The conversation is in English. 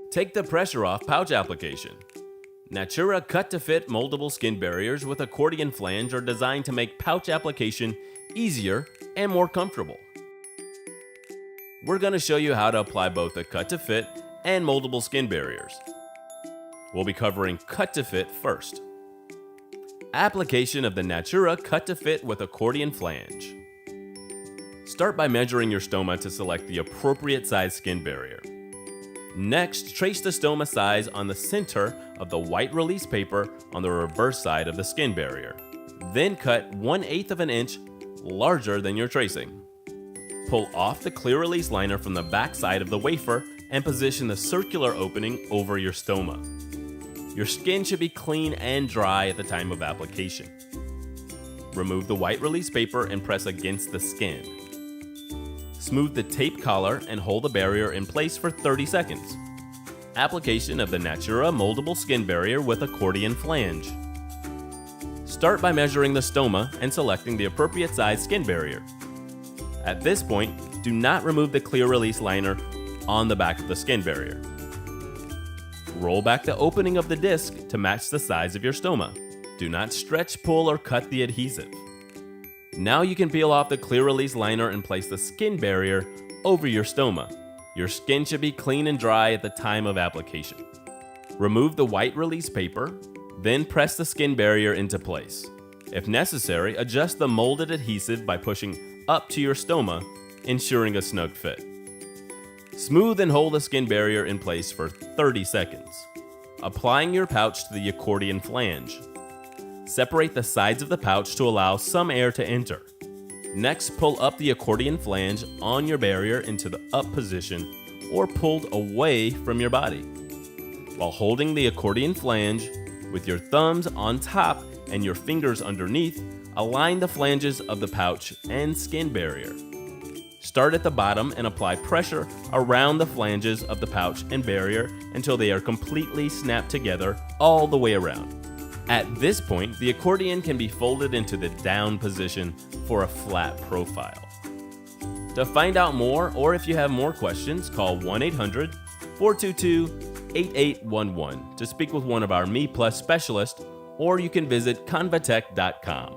Take the pressure off pouch application. Natura Cut-to-Fit moldable skin barriers with Accordion Flange are designed to make pouch application easier and more comfortable. We're going to show you how to apply both the Cut-to-Fit and moldable skin barriers. We'll be covering Cut-to-Fit first. Application of the Natura Cut-to-Fit with Accordion Flange. Start by measuring your stoma to select the appropriate size skin barrier. Next, trace the stoma size on the center of the white release paper on the reverse side of the skin barrier. Then cut 1/8 of an inch larger than you're tracing. Pull off the clear release liner from the back side of the wafer and position the circular opening over your stoma. Your skin should be clean and dry at the time of application. Remove the white release paper and press against the skin. Smooth the tape collar and hold the barrier in place for 30 seconds. Application of the Natura Moldable skin barrier with Accordion Flange. Start by measuring the stoma and selecting the appropriate size skin barrier. At this point, do not remove the clear release liner on the back of the skin barrier. Roll back the opening of the disc to match the size of your stoma. Do not stretch, pull, or cut the adhesive. Now you can peel off the clear release liner and place the skin barrier over your stoma. Your skin should be clean and dry at the time of application. Remove the white release paper, then press the skin barrier into place. If necessary, adjust the molded adhesive by pushing up to your stoma, ensuring a snug fit. Smooth and hold the skin barrier in place for 30 seconds. Applying your pouch to the Accordion Flange. Separate the sides of the pouch to allow some air to enter. Next, pull up the Accordion Flange on your barrier into the up position or pulled away from your body. While holding the Accordion Flange, with your thumbs on top and your fingers underneath, align the flanges of the pouch and skin barrier. Start at the bottom and apply pressure around the flanges of the pouch and barrier until they are completely snapped together all the way around. At this point, the accordion can be folded into the down position for a flat profile. To find out more, or if you have more questions, call 1-800-422-8811 to speak with one of our Me Plus specialists, or you can visit Convatec.com.